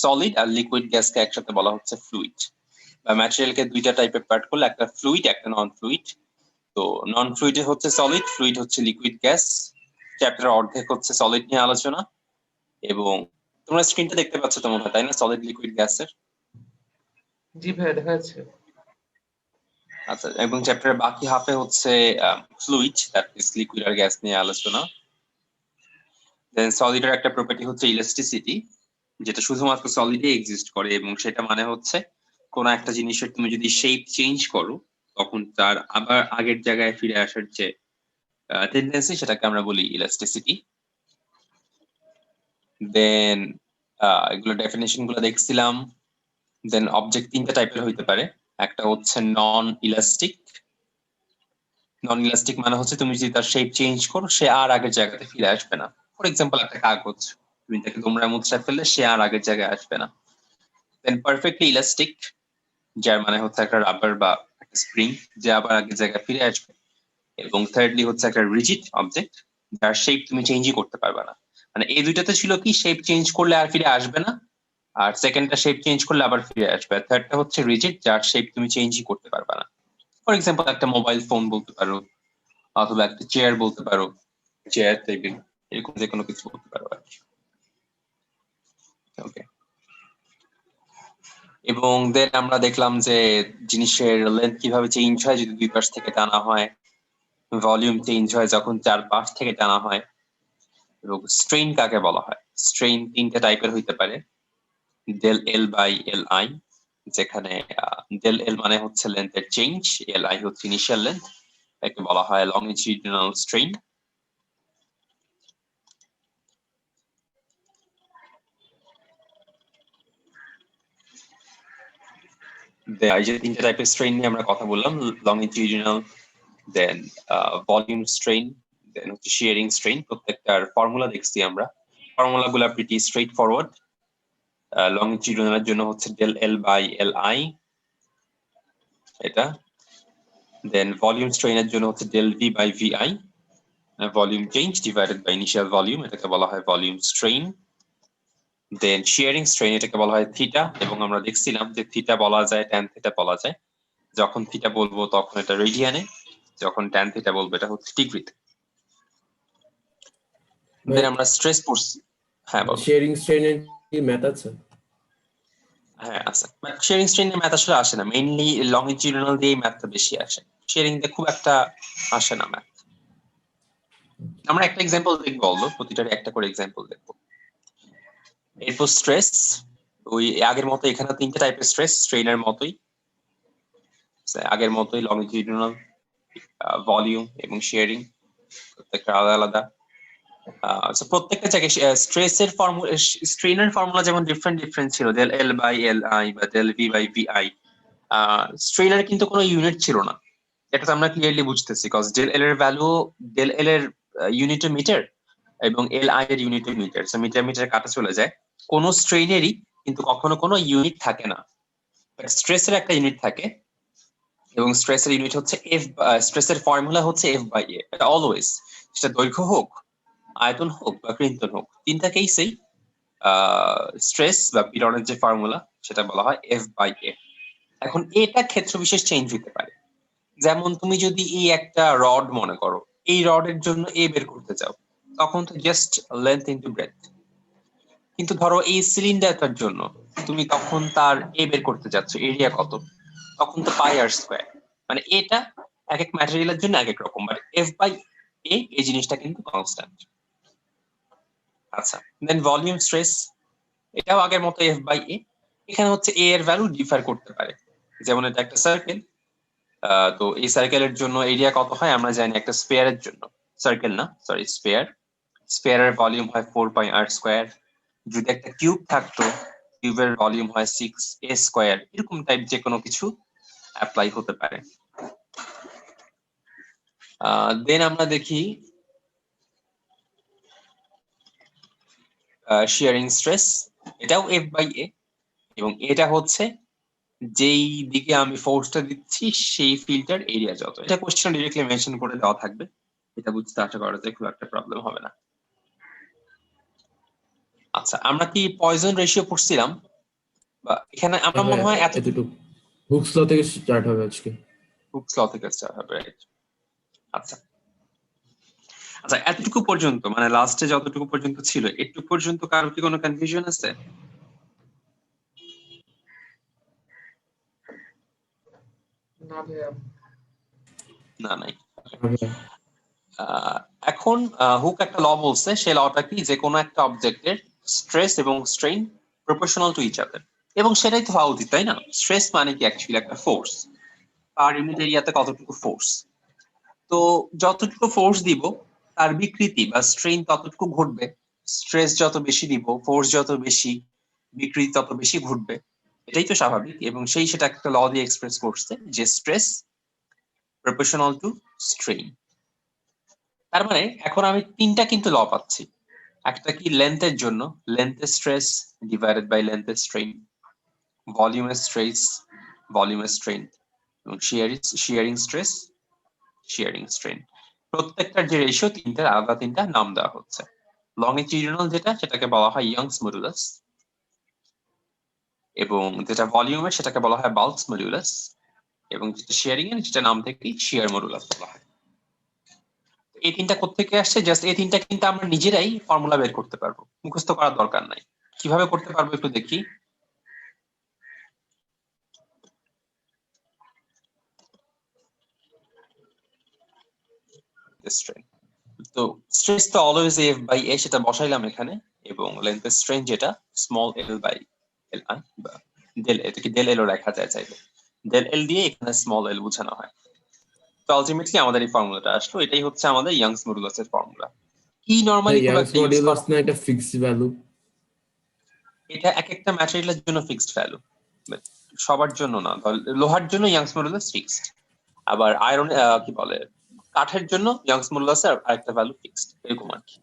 Solid আর liquid গ্যাসকে একসাথে বলা হচ্ছে ফ্লুইড, বা ম্যাটেরিয়ালকে দুইটা টাইপের পার্ট করলে একটা ফ্লুইড একটা নন ফ্লুইড। তো নন ফ্লুইড হচ্ছে সলিড, ফ্লুইড হচ্ছে লিকুইড গ্যাস। চ্যাপ্টার অর্ধেক হচ্ছে সলিড নিয়ে আলোচনা, এবং তোমরা স্ক্রিনটা দেখতে পাচ্ছ তো মনে হয়, তাই না? সলিড লিকুইড গ্যাসের। জি ভাই দেখা যাচ্ছে। আচ্ছা, এবং চ্যাপ্টারের বাকি হাফে হচ্ছে ফ্লুইড, দ্যাট ইজ লিকুইড আর গ্যাস নিয়ে আলোচনা। দেন সলিডের একটা প্রপার্টি হচ্ছে ইলাস্টিসিটি, যেটা শুধুমাত্র সলিডে এক্সিস্ট করে, এবং সেটা মানে হচ্ছে কোন একটা জিনিসের তুমি যদি শেপ চেঞ্জ করো তখন তার আবার আগের জায়গায় ফিরে আসার যে টেন্ডেন্সি, সেটাকে আমরা বলি ইলাস্টিসিটি। দেন এগুলো ডেফিনেশন গুলো দেখছিলাম। দেন অবজেক্ট তিনটা টাইপের হইতে পারে। একটা হচ্ছে নন ইলাস্টিক। নন ইলাস্টিক মানে হচ্ছে তুমি যদি তার শেপ চেঞ্জ করো সে আর আগের জায়গাতে ফিরে আসবে না। ফর এক্সাম্পল একটা কাগজ, তুমি তাকে তোমরা মুছড়া ফেললে সে আর আগের জায়গায় আসবে না। দেন পারফেক্টলি ইলাস্টিক, যার মানে হচ্ছে একটা রাবার বা একটা স্প্রিং, যে আবার আগের জায়গায় ফিরে আসবে। এবং থার্ডলি হচ্ছে একটা রিজিড অবজেক্ট, যার শেপ তুমি চেঞ্জই করতে পারবে না। মানে এই দুইটাতে ছিল কি, শেপ চেঞ্জ করলে আর ফিরে আসবে না, আর সেকেন্ডটা শেপ চেঞ্জ করলে আবার ফিরে আসবে। থার্ডটা হচ্ছে রিজিড, যার শেপ তুমি চেঞ্জই করতে পারবে না। ফর এক্সাম্পল একটা মোবাইল ফোন বলতে পারো, অথবা একটা চেয়ার বলতে পারো, চেয়ার টেবিল, এরকম যে কোনো কিছু বলতে পারো আর কি। ওকে, এবং দেন আমরা দেখলাম যে জিনিসের লেন্থ কিভাবে চেঞ্জ হয় যদি দুই পাশ থেকে টানা হয়, ভলিউম চেঞ্জ হয় যখন চার পাশ থেকে টানা হয়, এবং স্ট্রেইন কাকে বলা হয়। স্ট্রেইন তিনটা টাইপের হইতে পারে, del L by L I, যেখানে ডেল এল মানে হচ্ছে লেন্থের চেঞ্জ, এল আই হচ্ছে ইনিশিয়াল লেন্থ, একে বলা হয় লংজিটিউডিনাল স্ট্রেইন। এই যে তিনটা টাইপের স্ট্রেইন নিয়ে আমরা কথা বললাম, লংজিটিউডিনাল, দেন ভলিউম স্ট্রেইন, দেন হচ্ছে শিয়ারিং স্ট্রেইন। প্রত্যেকটার ফর্মুলা দেখছি আমরা, ফর্মুলা গুলা প্রিটি স্ট্রেইট ফরওয়ার্ড। লংজিটিউডিনালের জন্য হচ্ছে del L by L I এটা, দেন ভলিউম স্ট্রেইনের জন্য হচ্ছে del V by V I, volume change divided by initial volume, এটাকে বলা হয় volume strain. Then shearing strain, এটাকে বলা হয় থিটা, এবং আমরা দেখছিলাম যে থিটা বলা যায়, ট্যান থিটা বলা যায়। যখন থিটা বলবো তখন এটা রেডিয়ানে, যখন ট্যান থিটা বলবো এটা হচ্ছে ডিগ্রিতে। দেন আমরা স্ট্রেস পড়ছি। হ্যাঁ বলো। শেয়ারিং স্ট্রেইনের কি ম্যাথ আছে? হ্যাঁ আছে, বাট শেয়ারিং স্ট্রেইনের ম্যাথ আসলে আসে না, মেইনলি লংজিটিউডিনাল দিয়ে ম্যাথটা বেশি আসে, শেয়ারিং দিয়ে খুব একটা আসে না ম্যাথ। আমরা একটা এক্সাম্পল দেখবো, বলবো প্রতিটার একটা করে এক্সাম্পল দেখবো। এরপর স্ট্রেস, ওই আগের মতো এখানে তিনটা টাইপের স্ট্রেস, স্ট্রেইনের মতোই, আগের মতোই লংজিটিউডিনাল, ভলিউম এবং শেয়ারিং, প্রত্যেকটা আলাদা আলাদা। প্রত্যেকটা জায়গায় স্ট্রেসের ফর্মুলা, স্ট্রেইনের ফর্মুলা যেমন ডিফারেন্ট ডিফারেন্ট ছিল, del L by L I বা del V by V I. স্ট্রেইনের কিন্তু কোনো ইউনিট ছিল না, এটা তো আমরা ক্লিয়ারলি বুঝতেছি, কজ ডেল এল এর ভ্যালু, ডেল এল এর ইউনিটে মিটার এবং এল আই এর ইউনিটে মিটার, সো মিটার মিটার কাটা চলে যায়। কোন স্ট্রেইনেরই কিন্তু কখনো কোনো ইউনিট থাকে না, বাট স্ট্রেসের একটা ইউনিট থাকে, এবং স্ট্রেসের ইউনিট হচ্ছে এফ, স্ট্রেসের ফর্মুলা হচ্ছে এফ বাই এ, এটা অলওয়েজ, সেটা দৈর্ঘ্য হোক, আয়তন হোক বা ক্রিন্তন হোক, তিনটা কেসেই স্ট্রেস বা পীড়নের যে ফর্মুলা সেটা বলা হয় এফ বাই এ। এখন এটা ক্ষেত্র বিশেষ চেঞ্জ হতে পারে, যেমন তুমি যদি এই একটা রড মনে করো, এই রডের জন্য এ বের করতে চাও, তখন তো জাস্ট লেন্থ ইনটু ব্রেডথ। কিন্তু ধরো এই সিলিন্ডারটার জন্য তুমি তখন তার এ বের করতে যাচ্ছ, এরিয়া কত, তখন তো পাই আর স্কয়ার। মানে এটা এক এক ম্যাটেরিয়ালের জন্য এক এক রকম, বাট এফ বাই এ এই জিনিসটা কিন্তু কনস্ট্যান্ট। আচ্ছা, দেন ভলিউম স্ট্রেস, এটাও আগের মতো এফ বাই এ, এখানে হচ্ছে এ এর ভ্যালু ডিফার করতে পারে। যেমন এটা একটা সার্কেল, তো এই সার্কেলের জন্য এরিয়া কত হয় আমরা জানি, একটা স্পেয়ারের জন্য, সার্কেল না সরি স্পেয়ার, স্পেয়ারের ভলিউম হয় 4 পাই আর স্কয়ার। যদি একটা কিউব থাকতো, কিউবের ভলিউম হয় 6 এ স্কয়ার, এরকম টাইপ যে কোনো কিছু অ্যাপ্লাই হতে পারে। দেন আমরা দেখি শিয়ারিং স্ট্রেস, এটাও এফ বাই এ, এবং এটা হচ্ছে যেই দিকে আমি ফোর্সটা দিচ্ছি সেই ফিল্ডটার এরিয়া যত। এটা কোশ্চেন ডিরেক্টলি মেনশন করে দেওয়া থাকবে, এটা বুঝতে আশা করা যায় খুব একটা প্রবলেম হবে না। আচ্ছা, আচ্ছা, আমরা কি পয়জন রেশিও পড়ছিলাম? বা এখানে আমরা মনে হয় এতটুকু হুকস ল থেকে স্টার্ট হবে আজকে। হুকস ল থেকে start হবে, right? আচ্ছা আচ্ছা, এতটুকু পর্যন্ত মানে লাস্টে যতটুকু পর্যন্ত ছিল, একটু পর্যন্ত কারো কি কোনো কনফিউশন আছে? না ভাইয়া। না, নাই। ভাইয়া, আহ, এখন হুক একটা ল বলছে, সে লটা কি, যে কোনো একটা অবজেক্টের স্ট্রেস এবং strain proportional to each other, এবং সেটাই তো হওয়া উচিত, তাই না? স্ট্রেস মানে কি অ্যাকচুয়ালি একটা ফোর্স, পার ইউনিট এরিয়াতে কতটুকু ফোর্স, তো যতটুকু ফোর্স দিব তার বিকৃতি বা স্ট্রেইন ততটুকু ঘটবে। স্ট্রেস যত বেশি দিব, ফোর্স যত বেশি, বিকৃতি তত বেশি ঘটবে। এটাই তো স্বাভাবিক, এবং সেটা একটা ল দিয়ে এক্সপ্রেস করছে, যে স্ট্রেস প্রপোর্শনাল টু স্ট্রেইন। তার মানে এখন আমি তিনটা কিন্তু ল পাচ্ছি। একটা কি লেন্থের জন্য, লেন্থের স্ট্রেস ডিভাইডেড বাই লেন্থের স্ট্রেইন, ভলিউমের স্ট্রেস, ভলিউমের স্ট্রেইন, এবং শিয়ারিং স্ট্রেস, শিয়ারিং স্ট্রেইন। প্রত্যেকটার যে রেশিও তিনটার আলাদা তিনটা নাম দেওয়া হচ্ছে। লংিটিউডিনাল যেটা, সেটাকে বলা হয় ইয়ংস মডুলাস, এবং যেটা ভলিউমের সেটাকে বলা হয় বাল্কস মডুলাস, এবং যেটা শিয়ারিং এর যেটা নাম থেকেই শিয়ার মডুলাস বলা হয়। এই তিনটা কোত্থেকে আসছে? জাস্ট এই তিনটা কিন্তু আমরা নিজেরাই ফর্মুলা বের করতে পারবো, মুখস্থ করার দরকার নাই। কিভাবে করতে পারবো একটু দেখি। তো স্ট্রেস তো অলওয়েজ এফ বাই এ, সেটা বসাইলাম এখানে, এবং লেন্থের স্ট্রেন যেটা small L by L I, বা ডেল, এটাকে ডেল এল ও লেখা যায় চাইলে, ডেল এল দিয়ে এখানে স্মল এল বোঝানো হয়। তো আলটিমেটলি আমাদের এই ফর্মুলাটা আসলো, এটাই হচ্ছে আমাদের ইয়াংস মডুলাসের ফর্মুলা। কি নরমালি খুব ইয়াংস একটা ইউজ করা, মডুলাস না এটা ফিক্সড ভ্যালু? এটা এক একটা ম্যাটেরিয়ালের জন্য ফিক্সড ভ্যালু, সবার জন্য না। লোহার জন্য ইয়াংস মডুলাস ফিক্সড, আবার আয়রন কি বলে কাঠের জন্য ইয়াংস মডুলাস আরেকটা ভ্যালু ফিক্সড, এরকম আর কি।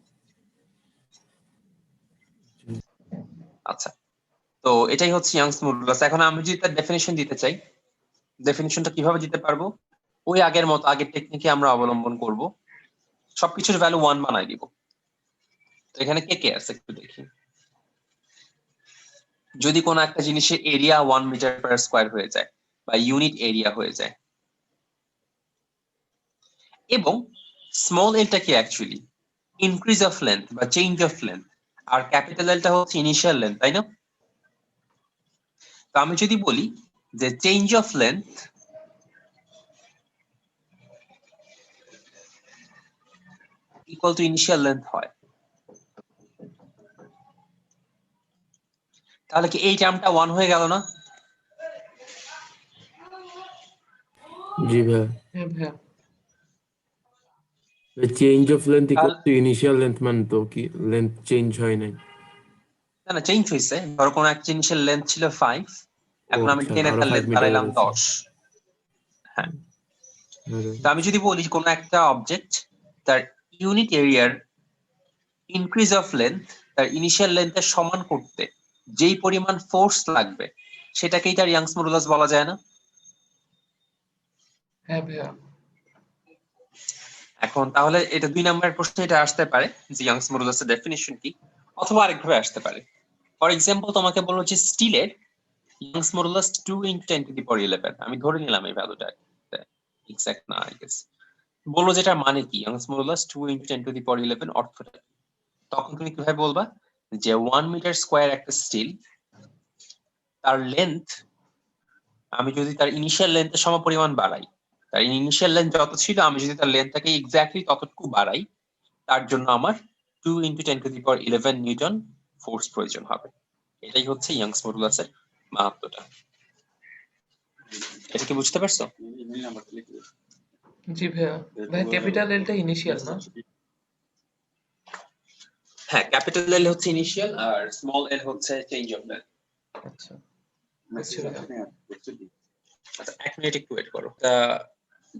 আচ্ছা, তো এটাই হচ্ছে ইয়াংস মডুলাস। এখন আমি যদি তার ডেফিনিশন দিতে চাই, ডেফিনিশনটা কিভাবে দিতে পারবো? ওই আগের মতো, আগের টেকনিকে আমরা অবলম্বন করব, সবকিছুর ভ্যালু 1 বানাই দিব। তো এখানে কে কে আছে একটু দেখি। যদি কোনো একটা জিনিসের এরিয়া 1 মিটার পার স্কয়ার হয়ে যায়, বা ইউনিট এরিয়া হয়ে যায়, এবং স্মল এলটা কি অ্যাকচুয়ালি ইনক্রিজ অফ লেন্থ বা চেঞ্জ অফ লেন্থ, আর ক্যাপিটাল এলটা হচ্ছে ইনিশিয়াল লেন্থ, তাই না? তো আমি যদি বলি যে change of length equal to initial length হয়, তাহলে কি এই টার্মটা 1 হয়ে গেল না? জি ভাইয়া। হ্যাঁ ভাইয়া। চেঞ্জ অফ লেন্থ ইকুয়াল তাহলে টু ইনিশিয়াল লেন্থ, মানে তো কি লেন্থ চেঞ্জ হয় নাই? না না, চেঞ্জ হয়েছে। ধরো কোনো একটা জিনিসের লেন্থ ছিল 5, ও এখন আমি আচ্ছা, টেনে আরো তার 5 লেন্থ মিটার বাড়াইলাম বেড়েছে। 10। হ্যাঁ, হ্যাঁ, তো আমি যদি বলি কোনো একটা অবজেক্ট তার ইউনিট এরিয়ার ইনক্রিজ অফ লেন্থ তার ইনিশিয়াল লেন্থের সমান করতে যেই পরিমাণ ফোর্স লাগবে, সেটাকেই তার ইয়াংস মডুলাস বলা যায় না? হ্যাঁ ভাইয়া। এখন তাহলে এটা 2 নম্বরের প্রশ্ন এটা আসতে পারে যে ইয়াংস মডুলাসের ডেফিনিশন কি, অথবা আরেকভাবে আসতে পারে। ফর এক্সাম্পল, তোমাকে বললো যে স্টিলের ইয়াংস মডুলাস 2 × 10⁻11, আমি ধরে নিলাম এই ভ্যালুটা এক্সাক্ট না, আই গেস। বললো যেটা মানে কি ইয়াংস মডুলাস 2 × 10⁻11 অর্থটা কি? তখন তুমি কিভাবে বলবা যে 1 মিটার স্কয়ার একটা স্টিল, তার লেন্থ আমি যদি তার ইনিশিয়াল লেন্থের সমপরিমাণ বাড়াই, তার ইনিশিয়াল লেন্থ যত ছিল আমি যদি তার লেন্থটাকে এক্স্যাক্টলি ততটুকু বাড়াই, তার জন্য আমার 2 × 10⁻11 নিউটন ফোর্স প্রয়োজন হবে। এটাই হচ্ছে ইয়াংস মডুলাসের মাহাত্ম্যটা। এটা কি বুঝতে পারছো? জি ভাইয়া। ভাইয়া ক্যাপিটাল এলটা ইনিশিয়াল না? হ্যাঁ, ক্যাপিটাল এল হচ্ছে ইনিশিয়াল, আর স্মল এল হচ্ছে চেঞ্জ অফ লেন্থ। আচ্ছা বুঝছি ভাইয়া। আচ্ছা, 1 মিনিট একটু ওয়েট করো।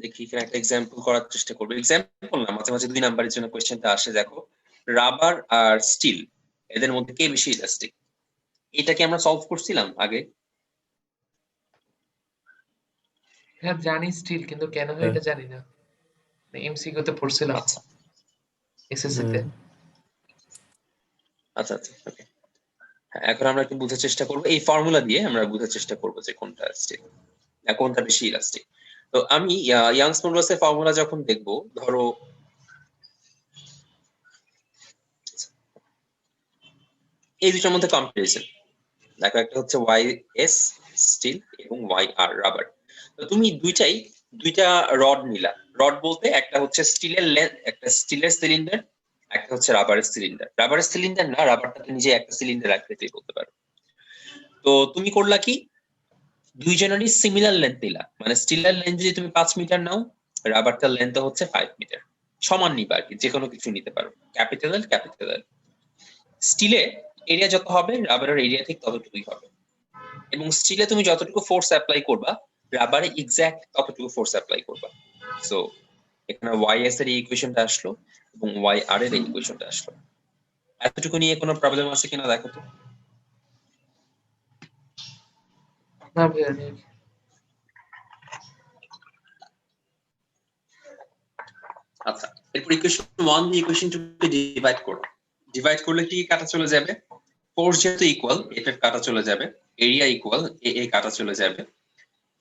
দেখি এখানে একটা এক্সাম্পল করার চেষ্টা করবো। এক্সাম্পল না, মাঝে মাঝে 2 নাম্বারের জন্য কোয়েশ্চেনটা আসে। দেখো, রাবার আর স্টিল, এদের মধ্যে কে বেশি ইলাস্টিক? এটা কি আমরা সলভ করছিলাম আগে? হ্যাঁ জানি স্টিল, কিন্তু কেন হয় হ্যাঁ এটা জানি না। এমসিকিউ তে পড়ছিলাম আচ্ছা এসএসসি হ্যাঁ। তে। আচ্ছা আচ্ছা, ওকে। এখন আমরা একটু বোঝার চেষ্টা করবো, এই ফর্মুলা দিয়ে আমরা বোঝার চেষ্টা করবো যে কোনটা স্টিল, কোনটা বেশি ইলাস্টিক। তো আমি ইয়াংস মডুলাসের ফর্মুলা যখন দেখবো, ধরো এই দুটোর মধ্যে কম্পারিজন দেখো, একটা হচ্ছে YS স্টিল এবং YR রাবার। তো তুমি দুইটা রড নিলা, রড বলতে একটা হচ্ছে স্টিলের একটা স্টিলের সিলিন্ডার, একটা হচ্ছে রাবারের সিলিন্ডার। রাবারের সিলিন্ডার না, রাবারটাকে নিজে একটা সিলিন্ডার আকৃতি বলতে পারো। তো তুমি করলা কি, দুইজনেরই সিমিলার লেন্থ নিলা, মানে স্টিলের লেন্থ যদি তুমি 5 মিটার নাও, রাবারটার লেন্থ হচ্ছে 5 মিটার, সমান নিবা আর কি, যে কোনো কিছু নিতে পারো, ক্যাপিটাল এল। স্টিলে এরিয়া যত হবে রাবারের এরিয়া ঠিক ততটুকুই হবে, এবং স্টিলে তুমি যতটুকু ফোর্স অ্যাপ্লাই করবা রাবারে এক্স্যাক্ট ততটুকু ফোর্স অ্যাপ্লাই করবা। সো এখানে YS এর এই ইকুয়েশনটা আসলো এবং YR এর এই ইকুয়েশনটা আসলো। এতটুকু নিয়ে কোনো প্রবলেম আছে কিনা দেখো তো। না ভাইয়া নেই। আচ্ছা, এরপর ইকুয়েশন 1 দিয়ে ইকুয়েশন 2 কে ডিভাইড করো। ডিভাইড করলে কি কাটা চলে যাবে, ফোর্স যেহেতু ইকুয়াল এটা কাটা চলে যাবে, এরিয়া ইকুয়াল এ কাটা চলে যাবে,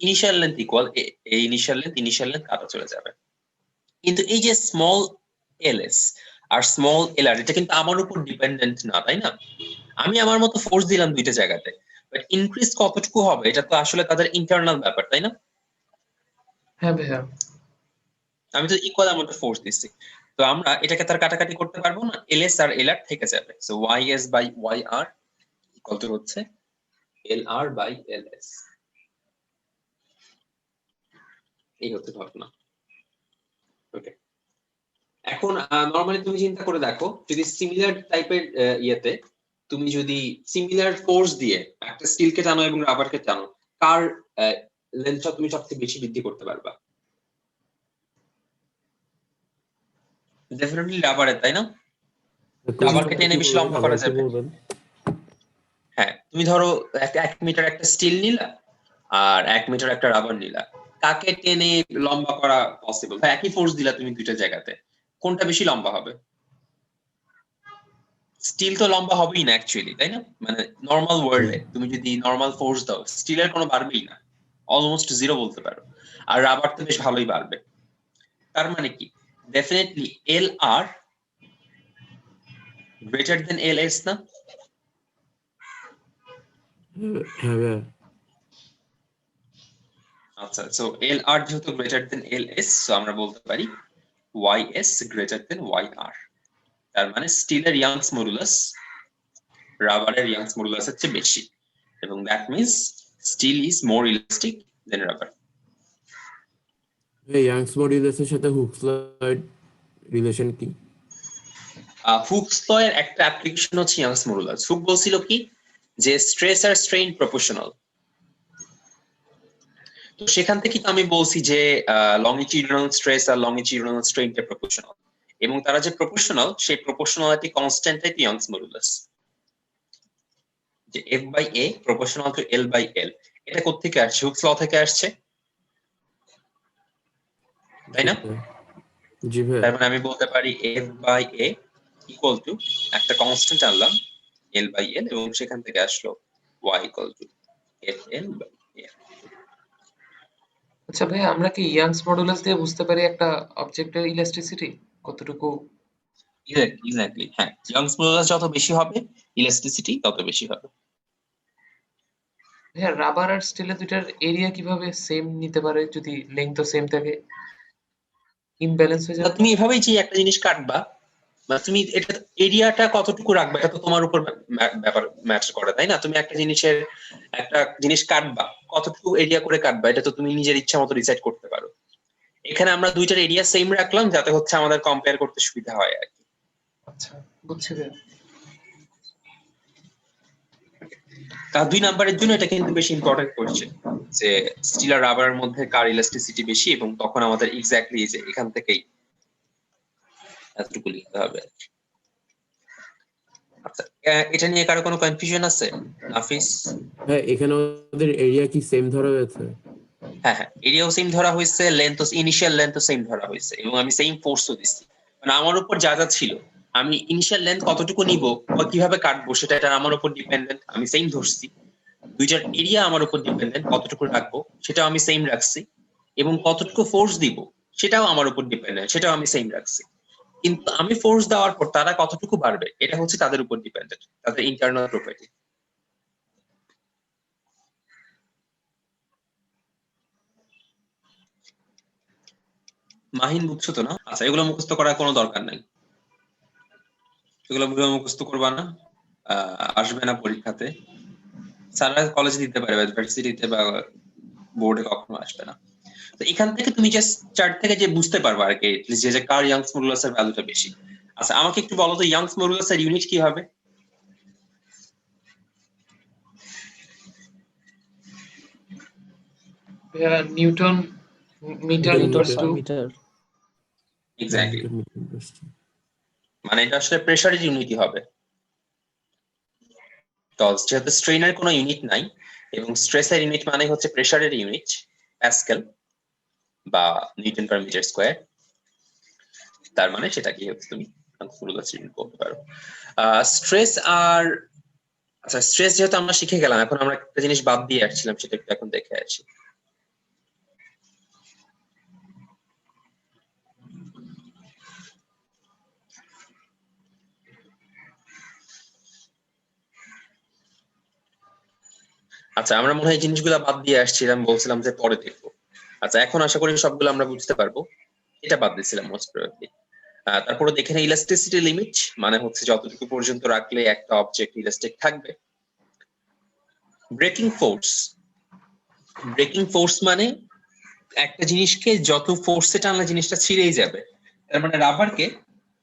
ইনিশিয়াল লেন্থ ইকুয়াল এ ইনিশিয়াল লেন্থ কাটা চলে যাবে। কিন্তু এই যে স্মল ls আর স্মল lr, এটা কিন্তু আমার উপর ডিপেন্ডেন্ট না, তাই না? আমি আমার মতো ফোর্স দিলাম দুইটা জায়গাতে, বাট ইনক্রিজ কতটুকু হবে এটা তো আসলে তাদের ইন্টারনাল ব্যাপার, তাই না? হ্যাঁ ভাইয়া। আমি তো ইকুয়াল অ্যামাউন্ট অফ ফোর্স দিচ্ছি, তো আমরা এটাকে তার কাটাকাটি করতে পারবো না, ls আর lr থেকে যাবে। সো ys বাই yr ইকুয়াল টু হচ্ছে lr বাই ls। এই হচ্ছে ঘটনা। ওকে, এখন নরমালি তুমি চিন্তা করে দেখো, যদি সিমিলার টাইপের ইয়েতে তুমি যদি সিমিলার ফোর্স দিয়ে একটা স্টিলকে টানো এবং রাবারকে টানো, কার লেন্থটা তুমি সবচেয়ে বেশি বৃদ্ধি করতে পারবা? ডেফিনেটলি রাবারের, তাই না? রাবারকে টেনে বেশি লম্বা করা যাবে। হ্যাঁ, তুমি ধরো 1 মিটার একটা স্টিল নিলা আর 1 মিটার একটা রাবার নিলা, কাকে টেনে লম্বা করা পসিবল? একই ফোর্স দিলা তুমি দুইটা জায়গাতে, কোনটা বেশি লম্বা হবে? স্টিল তো লম্বা হবেই না অ্যাকচুয়ালি, তাই না? মানে নর্মাল ওয়ার্ল্ডে তুমি যদি নর্মাল ফোর্স দাও স্টিলের কোনো বাড়বেই না, অলমোস্ট জিরো বলতে পারো, আর রাবার তো বেশ ভালোই বাড়বে। তার মানে কি definitely LR greater than LS না? হ্যাঁ, আচ্ছা, সো LR যেহেতু গ্রেটার দেন LS, সো আমরা বলতে পারি YS গ্রেটার দেন YR। তার মানে স্টিলের ইয়াংস মডুলাস রাবারের ইয়াংস মডুলাসের চেয়ে বেশি, এবং that means steel is more elastic than rubber. Young's মডুলাসের সাথে হুকস লয়ের রিলেশন কি? হুকস ল এর একটা অ্যাপ্লিকেশন হচ্ছে ইয়াংস মডুলাস। হুক বলছিল কি যে স্ট্রেস আর স্ট্রেইন প্রপোর্শনাল, তো সেখান থেকে তো আমি বলছি যে লংজিটিউডিনাল স্ট্রেস আর লংজিটিউডিনাল স্ট্রেইনটা প্রপোর্শনাল, এবং তারা যে প্রপোর্শনাল সেই প্রপোর্শনালিটি কনস্ট্যান্টটাই ইয়াংস মডুলাস, যে F by A proportional to L by L। এটা কোত্থেকে আসছে? হুকস ল থেকে আসছে, তাই না? জি ভাই। তার মানে আমি বলতে পারি F by A equal to একটা কনস্ট্যান্ট আনলাম L বাই L, এবং সেখান থেকে আসলো Y equal to FL by A। আচ্ছা ভাইয়া, আমরা কি ইয়াংস মডুলাস দিয়ে বুঝতে পারি একটা অবজেক্টের ইলাস্টিসিটি কতটুকু? এক্স্যাক্টলি, হ্যাঁ, ইয়াংস মডুলাস যত বেশি হবে ইলাস্টিসিটি তত বেশি হবে। ভাইয়া রাবার আর স্টিলের দুইটার এরিয়া কিভাবে সেম নিতে পারে যদি লেন্থও সেম থাকে? ইমব্যালেন্স হয়ে তা যাবে তুমি না? এভাবেই যে একটা জিনিস কাটবা, মানে তুমি এটা এরিয়াটা কতটুকু রাখবে এটা তো তোমার উপর ব্যাপার ম্যাটার করে, তাই না? তুমি একটা জিনিস কাটবা, কতটুকু এরিয়া করে কাটবা এটা তো তুমি নিজের ইচ্ছা মতো ডিসাইড করতে পারো। এখানে আমরা দুইটার এরিয়া সেম রাখলাম যাতে হচ্ছে আমাদের কম্পেয়ার করতে সুবিধা হয় আর কি। আচ্ছা, বুঝছি ভাইয়া। তার 2 নাম্বারের জন্য এটা কিন্তু বেশি ইম্পর্টেন্ট কোশ্চেন, যে স্টিল আর রাবারের মধ্যে কার ইলাস্টিসিটি বেশি, এবং তখন আমাদের এক্স্যাক্টলি যে এখান থেকেই এতটুকু লিখতে হবে। আচ্ছা, এটা নিয়ে কারো কোনো কনফিউশন আছে নাফিস? হ্যাঁ, এখানে ওদের এরিয়া কি সেম ধরা হয়েছে? হ্যাঁ, এরিয়াও সেম ধরা হয়েছে, লেন্থ ইনিশিয়াল লেন্থও সেম ধরা হয়েছে, এবং আমি সেম ফোর্সও দিচ্ছি, মানে আমার উপর যা যা ছিল আমি ইনিশিয়াল লেন্থ কতটুকু নিব বা কিভাবে কাটবো সেটা এটা আমার উপর ডিপেন্ডেন্ট, আমি সেম ধরছি। দুইটার এরিয়া আমার উপর ডিপেন্ডেন্ট, কতটুকু রাখবো সেটাও আমি সেম রাখছি, এবং কতটুকু ফোর্স দিব সেটাও আমার উপর ডিপেন্ডেন্ট, সেটাও আমি সেম রাখছি। কিন্তু আমি ফোর্স দেওয়ার পর তারা কতটুকু বাড়বে এটা হচ্ছে তাদের উপর ডিপেন্ডেন্ট, তাদের ইন্টারনাল প্রপার্টি। মাহিন বুঝছো তো না? আচ্ছা, এগুলো মুখস্থ করার কোনো দরকার নাই, এগুলো মুখস্থ করবা না, আসবে না পরীক্ষাতে, স্যাররা কলেজে দিতে পারে, ইউনিভার্সিটিতে বা বোর্ডে কখনো আসবে না। তো এখান থেকে তুমি জাস্ট চার্ট থেকে যে বুঝতে পারবা আর কি, যে কার ইয়াংস মডুলাসের ভ্যালুটা বেশি। আচ্ছা, আমাকে একটু বলো তো ইয়াংস মডুলাসের ইউনিট কি হবে? Newton meter equals to meter. Exactly, মানে এটা আসলে প্রেসারের ইউনিটই হবে, তো যেহেতু স্ট্রেনের কোনো ইউনিট নাই এবং স্ট্রেসের ইউনিট মানে হচ্ছে প্রেসারের ইউনিট, প্যাসকেল বা নিউটন পার মিটার স্কয়ার, তার মানে সেটা কি হচ্ছে তুমি বলতে পারো। স্ট্রেস আর আচ্ছা, স্ট্রেস যেহেতু আমরা শিখে গেলাম, এখন আমরা একটা জিনিস বাদ দিয়ে আসছিলাম, সেটা একটু এখন দেখে আসি। আচ্ছা, আমরা মনে হয় জিনিসগুলো বাদ দিয়ে আসছিলাম, বলছিলাম যে পরে দেখবো। আচ্ছা, এখন আশা করি সবগুলো আমরা বুঝতে পারবো, এটা বাদ দিয়েছিলাম মোস্ট প্রবাবলি। তারপরে দেখে নেই ইলাস্টিসিটি লিমিট, মানে হচ্ছে যতটুকু পর্যন্ত রাখলে একটা অবজেক্ট ইলাস্টিক থাকবে। ব্রেকিং ফোর্স, ব্রেকিং ফোর্স মানে একটা জিনিসকে যত ফোর্সে টানলে জিনিসটা ছিঁড়েই যাবে। তার মানে রাবারকে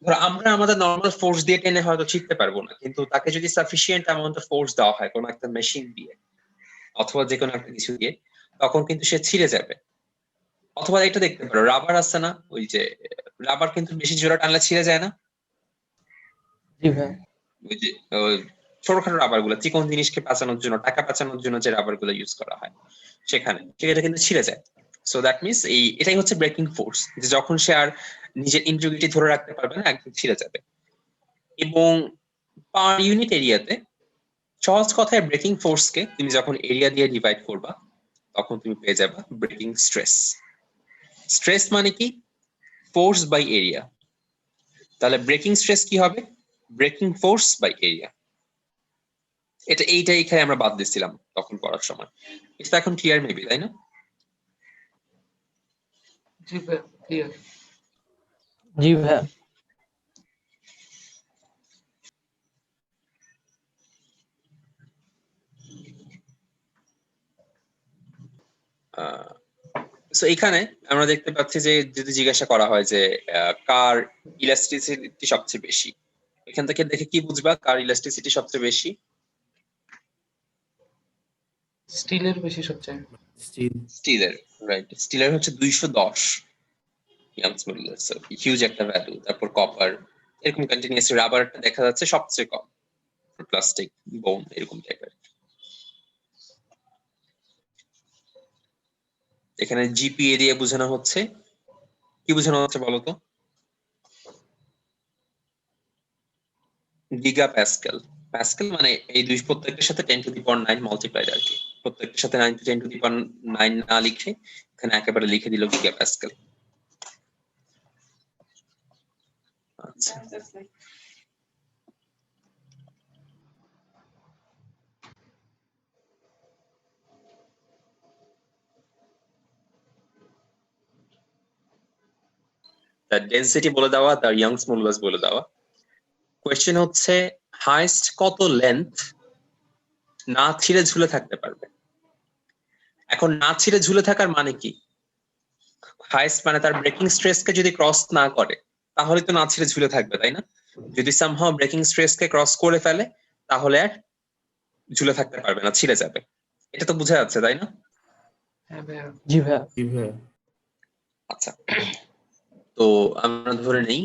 ধরো আমরা আমাদের নর্মাল ফোর্স দিয়ে টেনে হয়তো ছিঁড়তে পারবো না, কিন্তু তাকে যদি সাফিসিয়েন্ট অ্যামাউন্ট অফ ফোর্স দেওয়া হয় কোনো একটা মেশিন দিয়ে অথবা যে কোনো একটা কিছু দিয়ে, তখন কিন্তু সে ছিঁড়ে যাবে। অথবা এটা দেখতে পারো, রাবার আছে না, ওই যে রাবার কিন্তু বেশি জোরে টানলে ছিঁড়ে যায় না, জি ভাই। ওই যে ছোটখাটো রাবার গুলো, চিকন জিনিসকে বাঁচানোর জন্য, টাকা বাঁচানোর জন্য যে রাবার গুলো ইউজ করা হয়, সেখানে সেটা কিন্তু ছিঁড়ে যায়। সো দ্যাট মিনস এটাই হচ্ছে ব্রেকিং ফোর্স, যে যখন সে আর নিজের ইন্টিগ্রিটি ধরে রাখতে পারবে না, একদম ছিঁড়ে যাবে। এবং পার ইউনিট এরিয়াতে, সহজ কথায় ব্রেকিং ফোর্সকে তুমি যখন এরিয়া দিয়ে ডিভাইড করবা, তখন তুমি পেয়ে যাবা ব্রেকিং স্ট্রেস। স্ট্রেস মানে কি? Force by area. তাহলে ব্রেকিং স্ট্রেস কি হবে? Breaking force by area. এইটা এখানে আমরা বাদ দিচ্ছিলাম তখন পড়ার সময়। এটা এখন ক্লিয়ার মেবি, তাই না? জি ভাই, ক্লিয়ার। জি ভাইয়া। সো এখানে আমরা দেখতে পাচ্ছি যে যদি জিজ্ঞাসা করা হয় যে কার ইলাস্টিসিটি সবচেয়ে বেশি, এখান থেকে দেখে কি বুঝবা কার ইলাস্টিসিটি সবচেয়ে বেশি? স্টিলের বেশি সবচেয়ে। স্টিলের, রাইট। স্টিলের হচ্ছে 210 ইয়াংস মডুলাস, হিউজ একটা ভ্যালু। তারপর কপার, এরকম কন্টিনিউয়াসলি। রাবারটা দেখা যাচ্ছে সবচেয়ে কম, প্লাস্টিক, বোন, এরকম টাইপের। এখানে জিপিএ দিয়ে বোঝানো হচ্ছে, কি বোঝানো হচ্ছে বলতো? Giga Pascal. প্যাসকেল মানে এই দুই প্রত্যেকটার সাথে 10⁹ মাল্টিপ্লাইড আর কি। প্রত্যেকটার সাথে 10⁹ না লিখে এখানে একেবারে লিখে দিল গিগা প্যাসকেল। আচ্ছা, তার ডেনসিটি বলে দেওয়া, তার ইয়াংস মডুলাস বলে দেওয়া। কোয়েশ্চেন হচ্ছে হাইস্ট কত লেন্থ না ছিঁড়ে ঝুলে থাকতে পারবে। এখন না ছিঁড়ে ঝুলে থাকার মানে কি? হাইস্ট মানে তার ব্রেকিং স্ট্রেসকে যদি ক্রস না করে, তাহলে তো না ছিঁড়ে ঝুলে থাকবে, তাই না? যদি সামহাও ব্রেকিং স্ট্রেসকে ক্রস করে ফেলে, তাহলে আর ঝুলে থাকতে পারবে না, ছিঁড়ে যাবে। এটা তো বোঝা যাচ্ছে, তাই না? হ্যাঁ ভাইয়া। জি ভাইয়া। আচ্ছা, তো আমরা ধরে নেই,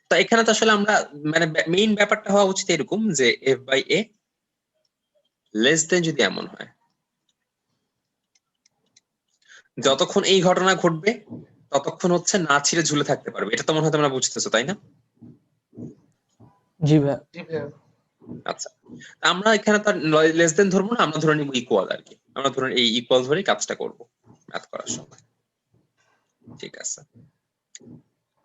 তো এখানে তো আসলে আমরা মানে মেইন ব্যাপারটা হওয়া উচিত এরকম যে F by A less than যদি এমন হয়, যতক্ষণ এই ঘটনা ঘটবে ততক্ষণ হচ্ছে না ছিঁড়ে ঝুলে থাকতে পারবে। এটা তো মনে হয় তোমরা বুঝতেছো, তাই না? जी भैया জি ভাইয়া আচ্ছা, আমরা এখানে তার লেস দেন ধরবো না, আমরা ধরে নিব ইকুয়াল আর কি। আমরা ধরুন এই ইকুয়াল ধরে কাজটা করব ম্যাথ করার সময়। ঠিক আছে,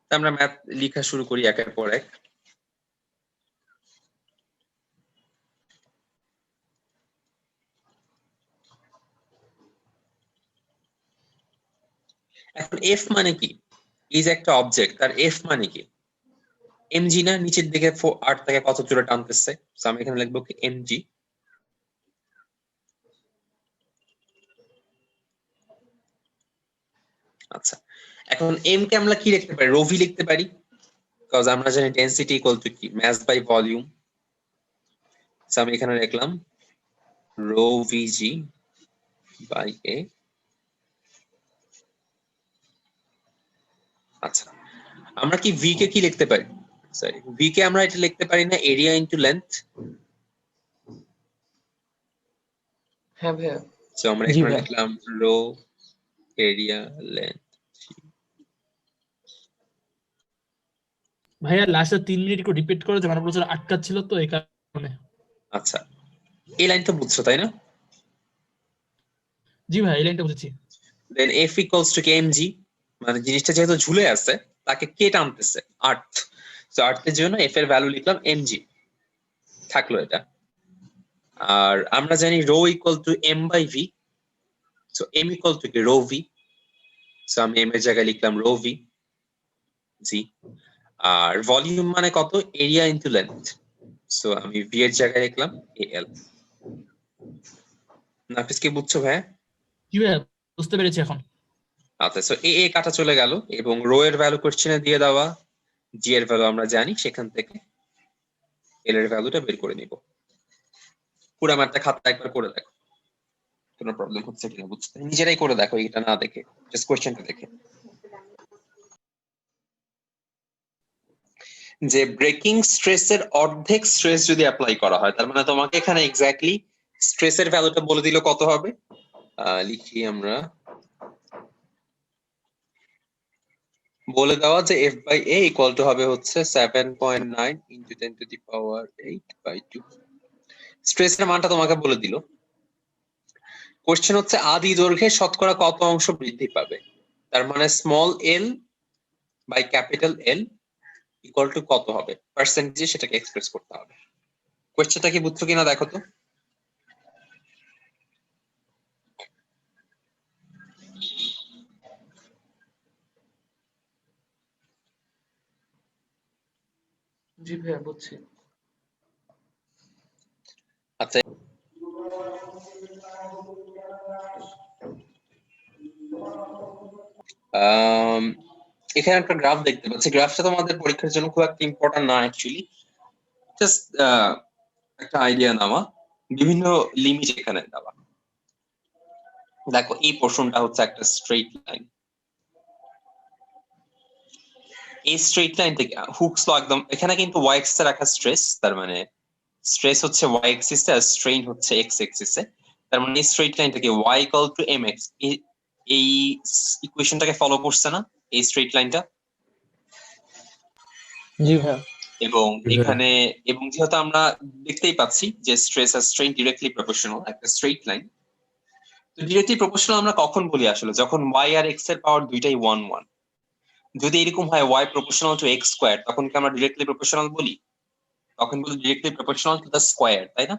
তা আমরা ম্যাথ লেখা শুরু করি একের পর এক। এখন এফ মানে কি? এই যে একটা অবজেক্ট, তার এফ মানে কি? এমজি না, নিচের দিকে 8 থেকে কত জোরে টানতেছে, সো আমি এখানে লিখবো কি এমজি। আচ্ছা, এখন এম কে আমরা কি লিখতে পারি? রোভি লিখতে পারি, বিকজ আমরা জানি ডেনসিটি ইকুয়াল টু কি, মাস বাই ভলিউম। সো আমি এখানে লিখলাম রো ভিজি বাই এ। আচ্ছা, আমরা কি ভি কে কি লিখতে পারি? সরি, ভি কে আমরা এটা লিখতে পারি না এরিয়া ইনটু লেন্থ? হ্যাঁ ভাইয়া সো আমরা জি এখানে ভাইয়া লিখলাম রো এরিয়া লেন্থ। ভাইয়া লাস্টে 3 মিনিট একটু রিপিট করে দেবেন, প্রচুর আটকাচ্ছিল তো এই কারণে। আচ্ছা, এই লাইন তো বুঝছো তাই না? জি ভাই এই লাইনটা বুঝেছি। দেন এফ ইকুয়ালস টু কেএমজি, মানে জিনিসটা যেহেতু ঝুলে আছে তাকে কে টানতেছে? আর্থ। সো আর্থের জন্য এফ এর ভ্যালু লিখলাম এমজি, থাকলো এটা। আর আমরা জানি rho equal to M by V, so M equal to কি, রো ভি। সো আমি এম এর জায়গায় লিখলাম রো ভি জি। আর ভলিউম মানে কত? এরিয়া ইনটু লেন্থ, সো আমি ভি এর জায়গায় লিখলাম এল। নাফিস কি বুঝছো ভাই? জি ভাইয়া বুঝতে পেরেছি এখন। আচ্ছা, সো এ কাটা চলে গেল এবং রো এর ভ্যালু কোশ্চেনে দিয়ে দেওয়া, জি এর ভ্যালু আমরা জানি, সেখান থেকে এল এর ভ্যালুটা বের করে নিব। পুরো ম্যাথটা খাতা একবার করে দেখো, কোনো প্রবলেম হচ্ছে কিনা বুঝতে, নিজেরাই করে দেখো এটা না দেখে, জাস্ট কোশ্চেনটা দেখে। যে ব্রেকিং স্ট্রেসের অর্ধেক স্ট্রেস যদি অ্যাপ্লাই করা হয়, তার মানে তোমাকে এখানে এক্স্যাক্টলি স্ট্রেসের ভ্যালুটা বলে দিল কত হবে। লিখি আমরা, বলে দেওয়া যে F by A equal to হবে হচ্ছে 7.9 ইন্টু 10 টু দি পাওয়ার 8/2। স্ট্রেসের মানটা তোমাকে বলে দিল। কোশ্চেন হচ্ছে আদি দৈর্ঘ্যে শতকরা কত অংশ বৃদ্ধি পাবে, তার মানে small L by capital L equal to কত হবে, পার্সেন্টেজে সেটাকে এক্সপ্রেস করতে হবে। কোশ্চেনটা কি বুঝছো কিনা দেখো তো। জি ভাইয়া বুঝছি আচ্ছা, এখানে একটা গ্রাফ দেখতে পাচ্ছি, গ্রাফটা তোমাদের পরীক্ষার জন্য খুব একটা ইম্পর্টেন্ট না অ্যাকচুয়ালি, জাস্ট একটা আইডিয়া নেওয়া। বিভিন্ন লিমিট এখানে দেওয়া। দেখো এই পোর্শনটা হচ্ছে একটা স্ট্রেট লাইন, এই স্ট্রেট লাইন থেকে হুকস ল একদম, এখানে কিন্তু ওয়াই এক্সিসে রাখা স্ট্রেস, তার মানে স্ট্রেস হচ্ছে ওয়াই এক্সিসে আর স্ট্রেইন হচ্ছে এক্স এক্সিসে। তার মানে স্ট্রেট লাইন থেকে Y equal to M X, এই ইকুয়েশনটাকে ফলো করছে না এই স্ট্রেট লাইনটা? जी भैया এবং এখানে, এবং যেহেতু আমরা দেখতেই পাচ্ছি যে স্ট্রেস আর স্ট্রেইন ডিরেক্টলি প্রপোর্শনাল, একটা স্ট্রেট লাইন। তো ডিরেক্টলি প্রপোর্শনাল আমরা কখন বলি আসলে? যখন ওয়াই আর এক্স এর পাওয়ার দুইটাই 1 1। যদি এরকম হয় Y proportional to X square, তখন কি আমরা ডিরেক্টলি প্রপোর্শনাল বলি? তখন বলি directly proportional to the square, তাই না?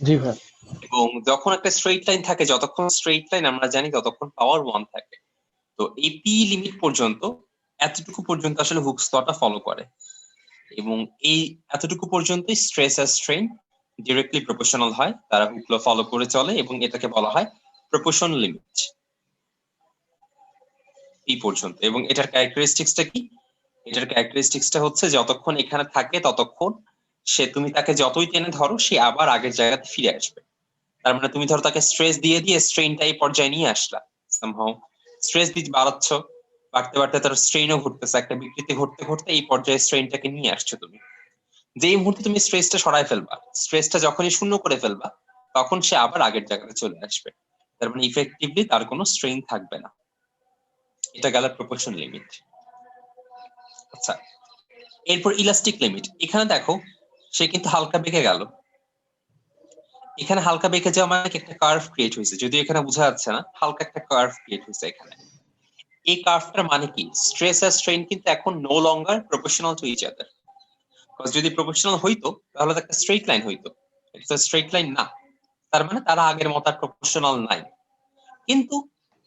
जी भैया এবং যখন একটা স্ট্রেট লাইন থাকে, যতক্ষণ স্ট্রেট লাইন আমরা জানি ততক্ষণ পাওয়ার 1 থাকে। তো এই পি লিমিট পর্যন্ত, এতটুকু পর্যন্ত আসলে হুকস লটা ফলো করে, এবং এই এতটুকু পর্যন্তই স্ট্রেস আর স্ট্রেইন ডিরেক্টলি প্রপোর্শনাল হয়, তারা হুক ল ফলো করে চলে, এবং এটাকে বলা হয় প্রপোর্শন লিমিট এই পর্যন্ত। এবং এটার ক্যারেক্টারিস্টিক্সটা কি? এটার ক্যারেক্টারিস্টিক্সটা হচ্ছে যতক্ষণ এখানে থাকে ততক্ষণ সে, তুমি তাকে যতই টেনে ধরো সে আবার আগের জায়গাতে ফিরে আসবে। তার মানে তুমি ধরো তাকে স্ট্রেস দিয়ে দিয়ে স্ট্রেইনটা এই পর্যায়ে নিয়ে আসলা, সামহাউ স্ট্রেস দিয়ে বাড়াচ্ছ, বাড়তে বাড়তে তার স্ট্রেইনও ঘটতেছে, একটা বিকৃতি ঘটতে ঘটতে এই পর্যায়ে স্ট্রেইনটাকে নিয়ে আসছো তুমি। যেই মুহূর্তে তুমি স্ট্রেসটা সরাই ফেলবা, স্ট্রেসটা যখনই শূন্য করে ফেলবা, তখন সে আবার আগের জায়গাতে চলে আসবে। তার মানে ইফেক্টিভলি তার কোনো স্ট্রেইন থাকবে না। এটা গেল প্রপোর্শন লিমিট। আচ্ছা, এরপর ইলাস্টিক লিমিট, এখানে দেখো সে কিন্তু হালকা বেঁকে গেল, এখানে হালকা বেঁকে যাওয়া মানে একটা কার্ভ ক্রিয়েট হয়েছে, যদিও এখানে বোঝা যাচ্ছে না, হালকা একটা কার্ভ ক্রিয়েট হয়েছে এখানে। এই কার্ভটার মানে কি, স্ট্রেস আর স্ট্রেন কিন্তু এখন no longer proportional to each other. যদি প্রপোর্শনাল হইতো তাহলে তো একটা স্ট্রেট লাইন হইতো, এটা স্ট্রেট লাইন না, তার মানে তারা আগের মতো প্রপোর্শনাল নাই। কিন্তু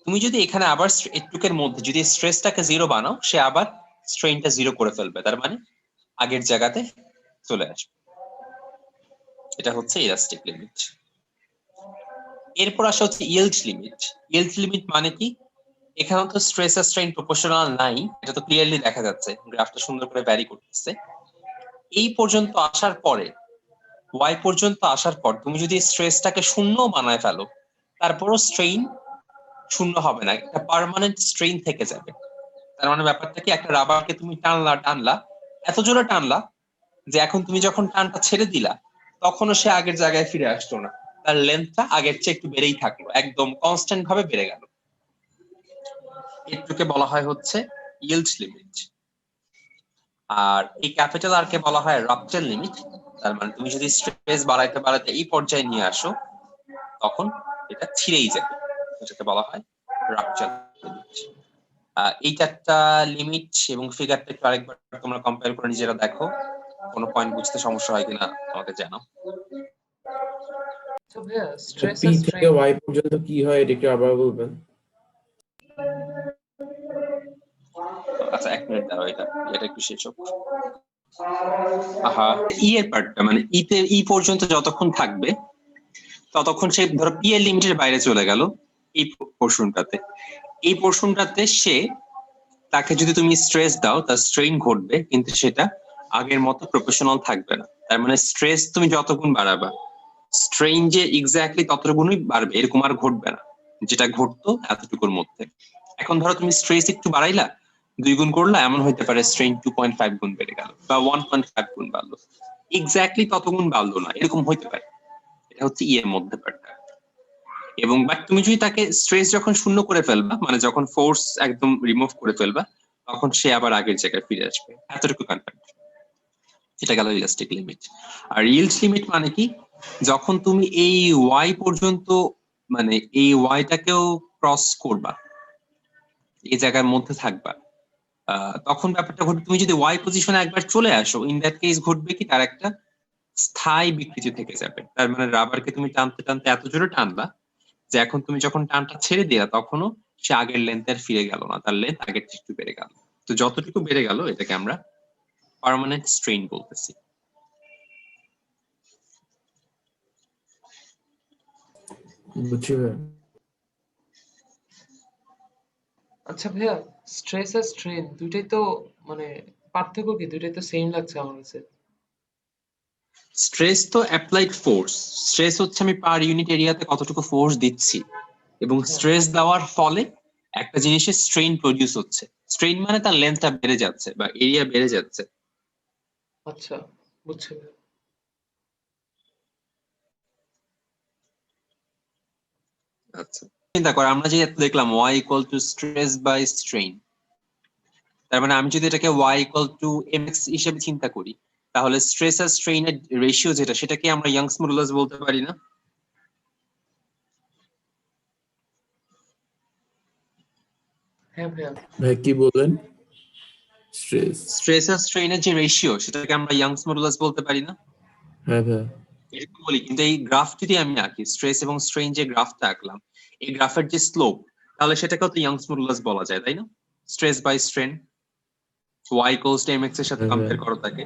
তুমি যদি এখানে আবার এটুকের মধ্যে যদি স্ট্রেসটাকে জিরো বানাও, সে আবার স্ট্রেনটা জিরো করে ফেলবে, তার মানে আগের জায়গাতে চলে আসবে। এটা হচ্ছে ইলাস্টিক লিমিট। এরপর আসা হচ্ছে ইয়েল্ড লিমিট। ইয়েল্ড লিমিট মানে কি, এখানে তো স্ট্রেস আর স্ট্রেন প্রপোর্শনাল নাই, এটা তো ক্লিয়ারলি দেখা যাচ্ছে, গ্রাফটা সুন্দর করে ভ্যারি করতেছে। এই পর্যন্ত আসার পরে, ওয়াই পর্যন্ত আসার পর তুমি যদি স্ট্রেসটাকে শূন্য বানায় ফেলো, তারপরও স্ট্রেইন শূন্য হবে না, একটা পার্মানেন্ট স্ট্রেইন থেকে যাবে। তার মানে ব্যাপারটা কি, একটা রাবারকে তুমি টানলা এত জোরে টানলা যে এখন তুমি যখন টানটা ছেড়ে দিলা তখনও সে আগের জায়গায় ফিরে আসতো না, তার লেন্থটা আগের চেয়ে একটু বেড়েই থাকলো, একদম কনস্ট্যান্ট ভাবে বেড়ে গেল। এটুকে বলা হয় হচ্ছে ইয়েল্ড লিমিট। আর এই ক্যাপিটাল আর কে বলা হয় রাপচার লিমিট। তার মানে তুমি যদি স্ট্রেস বাড়াইতে বাড়াইতে এই পর্যায়ে নিয়ে আসো, তখন এটা ছিঁড়েই যাবে, এটাকে বলা হয় রাপচার লিমিট। এই চারটা লিমিট এবং ফিগারটা একটু আরেকবার তোমরা কম্পেয়ার করে নিজেরা দেখো, কোনো পয়েন্ট বুঝতে সমস্যা হয় কিনা আমাকে জানাও। তো ভাইয়া স্ট্রেস পি আর থেকে স্ট্রেন, ওয়াই পর্যন্ত কি হয় এটা একটু আবার বলবেন? আচ্ছা, এক মিনিট দাঁড়াও, এটা একটু শেষ হোক। আহা, ই এর পার্টটা মানে ই পর্যন্ত যতক্ষণ থাকবে ততক্ষণ সে ধরো পি এর লিমিটের বাইরে চলে গেল, এই পোর্শনটাতে, এই পোর্শনটাতে সে, তাকে যদি তুমি স্ট্রেস দাও তার স্ট্রেইন ঘটবে, কিন্তু সেটা আগের মতো প্রফেশনাল থাকবে না। তার মানে স্ট্রেস তুমি যতগুণ বাড়াবা, স্ট্রেইন যে এক্স্যাক্টলি ততগুণই বাড়বে এরকম আর ঘটবে না, যেটা ঘটতো এতটুকুর মধ্যে। এখন ধরো তুমি স্ট্রেস একটু বাড়াইলা, 2 গুণ করলা, এমন হইতে পারে স্ট্রেইন 2.5 গুণ বেড়ে গেল বা 1.5 গুণ বাড়লো, এক্স্যাক্টলি ততগুণ বাড়লো না, এরকম হইতে পারে। এটা হচ্ছে ই এর মধ্যে পার্টটা। এবং বাট তুমি যদি তাকে স্ট্রেস যখন শূন্য করে ফেলবা, মানে যখন ফোর্স একদম রিমুভ করে ফেলবা, তখন সে আবার আগের জায়গায় ফিরে আসবে, এতটুকু কনফার্ম। এটা গেল ইলাস্টিক লিমিট। আর ইল্ড লিমিট মানে কি, যখন তুমি এই ওয়াই পর্যন্ত, মানে এই ওয়াইটাকেও ক্রস করবা, এই জায়গার মধ্যে থাকবা, তখন ব্যাপারটা ঘটবে, তুমি যদি ওয়াই পজিশনে একবার চলে আসো, ইন দ্যাট কেস ঘটবে কি, তার একটা স্থায়ী বিকৃতি থেকে যাবে। তার মানে রাবারকে তুমি টানতে টানতে এত জোরে টানবা যে এখন তুমি যখন টানটা ছেড়ে দিলা তখনও সে আগের লেন্থে ফিরে গেল না, তার লেন্থ আগের থেকে একটু বেড়ে গেল। তো যতটুকু বেড়ে গেল এটাকে আমরা পার্মানেন্ট স্ট্রেইন বলতেছি। বুঝছি ভাই। আচ্ছা ভাইয়া স্ট্রেস আর স্ট্রেন দুইটাই তো মানে পার্থক্য কি, দুইটাই তো সেম লাগছে আমার কাছে। স্ট্রেস তো অ্যাপ্লাইড ফোর্স, স্ট্রেস হচ্ছে আমি পার ইউনিট এরিয়াতে কতটুকু ফোর্স দিচ্ছি, এবং হ্যাঁ স্ট্রেস দেওয়ার ফলে একটা জিনিসের স্ট্রেইন প্রডিউস হচ্ছে। স্ট্রেইন মানে তার লেন্থটা বেড়ে যাচ্ছে বা এরিয়া বেড়ে যাচ্ছে। আচ্ছা, বুঝছি ভাইয়া। আচ্ছা, চিন্তা কর, আমরা যে দেখলাম Y equal to stress by strain, তার মানে আমি যদি এটাকে Y equal to M X হিসেবে চিন্তা করি, তাহলে স্ট্রেস আর স্ট্রেইনের রেশিও যেটা, সেটাকে আমরা ইয়াংস মডুলাস বলতে পারি না? হ্যাঁ ভাইয়া। ভাই কি বললেন? স্ট্রেস? স্ট্রেস আর স্ট্রেইনের যে রেশিও, সেটাকে আমরা ইয়াংস মডুলাস বলতে পারি না? হ্যাঁ ভাই। এরকম বলি, কিন্তু এই গ্রাফ যদি আমি আঁকি, স্ট্রেস এবং স্ট্রেইন যে গ্রাফটা আঁকলাম, এই গ্রাফের যে স্লোপ, তাহলে সেটাকেও তো ইয়াংস মডুলাস বলা যায়, তাই না? Stress by strain, Y equals to M X এর সাথে হ্যাঁ ভাই। কম্পেয়ার করো তাকে,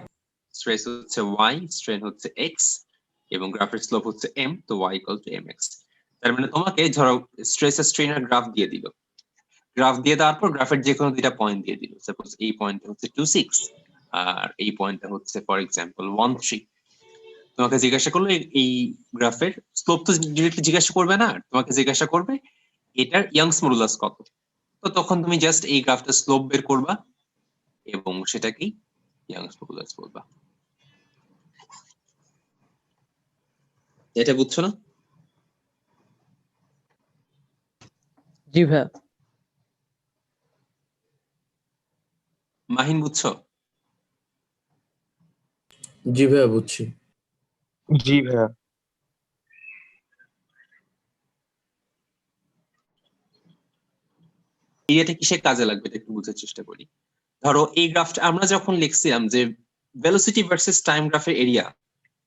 স্ট্রেস হচ্ছে ওয়াই, স্ট্রেন হচ্ছে এক্স, এবং গ্রাফের স্লোপ হচ্ছে এম, তো Y equal to M X. তার মানে তোমাকে ধরো স্ট্রেস আর স্ট্রেইনের গ্রাফ দিয়ে দিল, গ্রাফ দিয়ে দেওয়ার পর গ্রাফের যে কোনো দুইটা পয়েন্ট দিয়ে দিল, সাপোজ এই পয়েন্টটা হচ্ছে 2.6 আর এই পয়েন্টটা হচ্ছে ফর এক্সাম্পল 1.3। তোমাকে জিজ্ঞাসা করলো এই গ্রাফের স্লোপ, তো ডিরেক্টলি জিজ্ঞাসা করবে না, তোমাকে জিজ্ঞাসা করবে এটার ইয়াংস মডুলাস কত। তো তখন তুমি জাস্ট এই গ্রাফটার স্লোপ বের করবা এবং সেটাকেই ইয়াংস মডুলাস বলবা। এটা বুঝছো না? জি ভাইয়া। মাহিন বুঝছো? জি ভাইয়া বুঝছি। জি ভাইয়া। এরিয়াটা কিসের কাজে লাগবে এটা একটু বোঝার চেষ্টা করি। ধরো এই গ্রাফটা আমরা যখন লিখছিলাম যে ভেলোসিটি ভার্সেস টাইম গ্রাফের এরিয়া,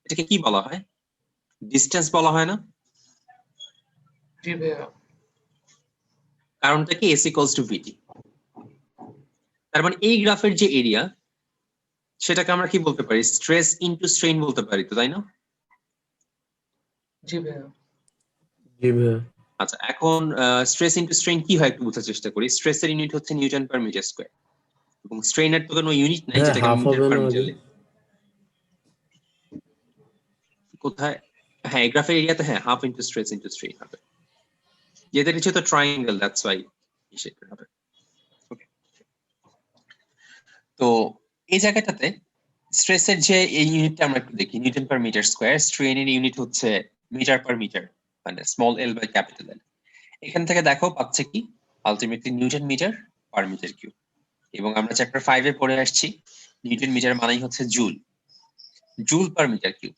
এটাকে কি বলা হয়? ডিস্টেন্স বলা হয় না? জি ভাইয়া। কারণটা কি এস ইকুয়ালস টু ভিটি। তার মানে এই গ্রাফের যে এরিয়া সেটাকে আমরা কি বলতে পারি? স্ট্রেস ইনটু স্ট্রেইন বলতে পারি তো, তাই না? জি ভাইয়া। জি ভাইয়া। আচ্ছা, এখন স্ট্রেস ইনটু স্ট্রেইন কি হয় একটু বোঝার চেষ্টা করি। স্ট্রেসের ইউনিট হচ্ছে নিউটন পার মিটার স্কয়ার, এবং স্ট্রেইনের তো কোনো ইউনিট নাই হ্যাঁ যেটাকে হাফ আমি মিটার হবে পার না মিটার আগে? লিখি। কোথায়? হ্যাঁ, এই গ্রাফের এরিয়াতে হ্যাঁ half into stress into strain হবে, যেটা কিছু তো ট্রায়াঙ্গেল, দ্যাটস ওয়াই সেটা হবে। Okay. তো এই জায়গাটাতে স্ট্রেসের যে এই ইউনিটটা আমরা একটু দেখি, নিউটন পার মিটার স্কয়ার। স্ট্রেইনের ইউনিট হচ্ছে মিটার পার মিটার, মানে small L by capital L. এখান থেকে দেখো পাচ্ছে কি ultimately newton metre per metre cube. এবং আমরা চ্যাপ্টার 5 এ পড়ে আসছি নিউটন মিটার মানেই হচ্ছে joule, joule per metre cube.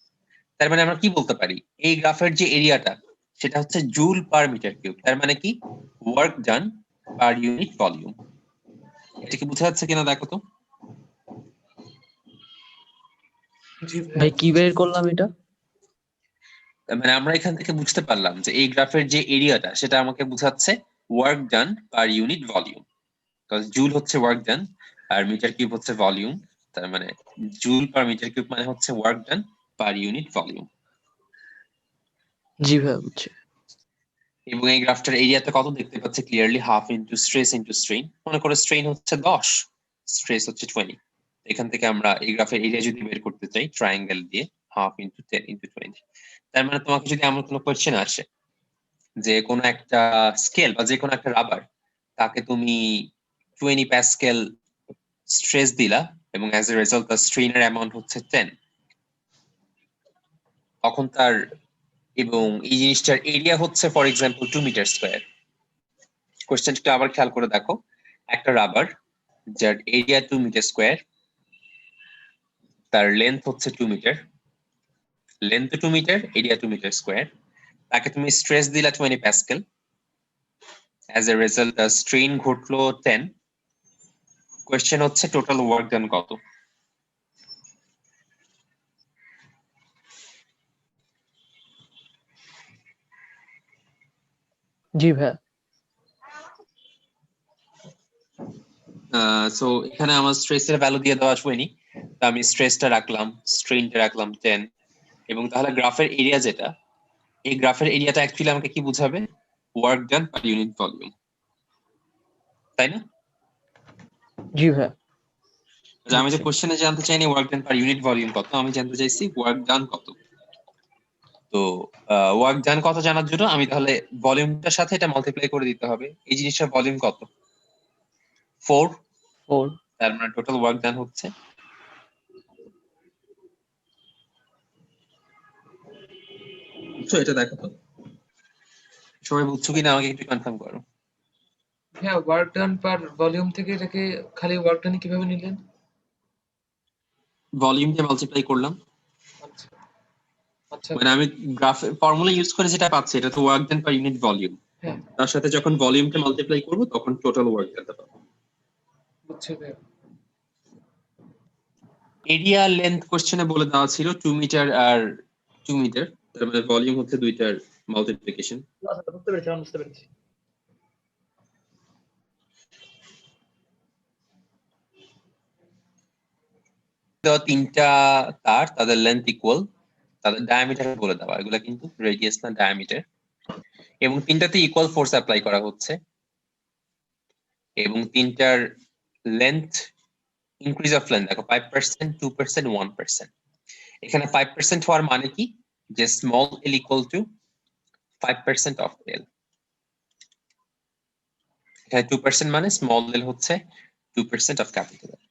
তার মানে আমরা কি বলতে পারি, এই গ্রাফের যে এরিয়াটা সেটা হচ্ছে জুল পার মিটার কিউব। তার মানে কি work done per unit volume. এটা কি বোঝা যাচ্ছে কিনা দেখো তো। জি ভাই ভাইয়া। কি বের করলাম এটা? তার মানে আমরা এখান থেকে বুঝতে পারলাম যে এই গ্রাফের যে এরিয়াটা সেটা আমাকে বোঝাচ্ছে work done per unit volume. কারণ জুল হচ্ছে ওয়ার্ক ডান আর মিটার কিউব হচ্ছে ভলিউম। তার মানে জুল পার মিটার কিউব মানে হচ্ছে work done per unit volume. জি ভাইয়া বুঝছি। এবং এই গ্রাফটার এরিয়াতে কত দেখতে পাচ্ছি clearly, half into stress into strain. মনে করো স্ট্রেইন হচ্ছে 10, স্ট্রেস হচ্ছে 20। এখান থেকে আমরা এই গ্রাফের এরিয়া যদি বের করতে চাই ট্রায়াঙ্গেল দিয়ে, হাফ ইনটু 10 ইনটু 20। তার মানে তোমাকে যদি এমন কোনো কোয়েশ্চেন আসে যে কোনো একটা স্কেল বা যে কোনো একটা রাবার, তাকে তুমি 20 প্যাসকেল স্ট্রেস দিলা এবং অ্যাজ এ রেজাল্ট তার স্ট্রেইনের অ্যামাউন্ট হচ্ছে 10, তখন তার এবং এই জিনিসটার এরিয়া হচ্ছে ফর এক্সাম্পল 2 মিটার স্কয়ার। কোয়েশ্চেনটা আবার খেয়াল করে দেখো, একটা রাবার যার এরিয়া 2 মিটার স্কয়ার, তার লেন্থ হচ্ছে 2 metre, length 2 metre, area 2 metre square, তাকে তুমি স্ট্রেস দিলা 20 প্যাসকেল, অ্যাজ এ রেজাল্ট তার স্ট্রেইন ঘটলো 10। কোয়েশ্চেন হচ্ছে টোটাল ওয়ার্ক ডান কত। জি ভাইয়া। সো এখানে আমার স্ট্রেসের ভ্যালু দিয়ে দেওয়া 20, তো আমি স্ট্রেসটা রাখলাম, স্ট্রেইনটা রাখলাম 10। এবং তাহলে গ্রাফের এরিয়া যেটা, এই গ্রাফের এরিয়াটা অ্যাকচুয়ালি আমাকে কি বুঝাবে? Work done per unit volume, তাই না? জি ভাইয়া যে আমি যে বুঝছি। কোশ্চেনে জানতে চাইনি work done per unit volume কত, আমি জানতে চাইছি ওয়ার্ক ডান কত। তো ওয়ার্ক ডান কত জানার জন্য আমি তাহলে ভলিউমটার সাথে এটা মাল্টিপ্লাই করে দিতে হবে। এই জিনিসটার ভলিউম কত? 4। 4। তার মানে টোটাল ওয়ার্ক ডান হচ্ছে, বুঝছো? এটা দেখো তো সবাই বুঝছো কিনা আমাকে একটু কনফার্ম করো। হ্যাঁ, ওয়ার্ক ডান পার ভলিউম থেকে এটাকে খালি ওয়ার্ক ডানই কিভাবে নিলেন? ভলিউম দিয়ে মাল্টিপ্লাই করলাম, আচ্ছা আচ্ছা। মানে আমি গ্রাফে ফর্মুলা ইউজ করে যেটা পাচ্ছি এটা তো work done per unit volume. হ্যাঁ তার সাথে যখন ভলিউমটা মাল্টিপ্লাই করব তখন টোটাল ওয়ার্ক ডানটা পাবো। বুঝছি ভাইয়া। এরিয়া লেন্থ কোশ্চেনে বলে দেওয়া ছিল 2 মিটার আর 2 মিটার, তার মানে ভলিউম হচ্ছে দুইটার মাল্টিপ্লিকেশন। আচ্ছা, বুঝতে পেরেছি, আমি বুঝতে পেরেছি। তো তিনটা তার, তাদের লেন্থ ইকুয়াল, তাদের ডায়ামিটার বলে দেওয়া, এগুলা কিন্তু রেডিয়াস না ডায়ামিটার। এবং তিনটাতে ইকুয়াল ফোর্স অ্যাপ্লাই করা হচ্ছে, এবং তিনটার লেন্থ ইনক্রিজ অফ লেন্থ দেখো 5%, 2%, 1%। এখানে 5% হওয়ার মানে কি, যে small L equal to 5% of L. এখানে 2% মানে স্মল এল হচ্ছে 2% অফ ক্যাপিটাল এল।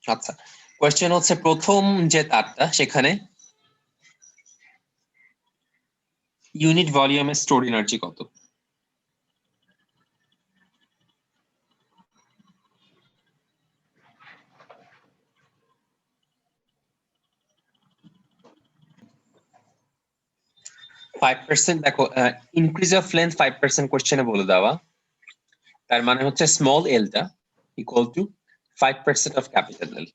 আচ্ছা, কোয়েশ্চেন হচ্ছে প্রথম যে তারটা সেখানে ইউনিট ভলিউমে স্টোর এনার্জি কত? 5% দেখো, ইনক্রিজ অফ লেন্থ 5% কোশ্চেনে বলে দেওয়া, তার মানে হচ্ছে স্মল এলটা equal to 5% of capital L.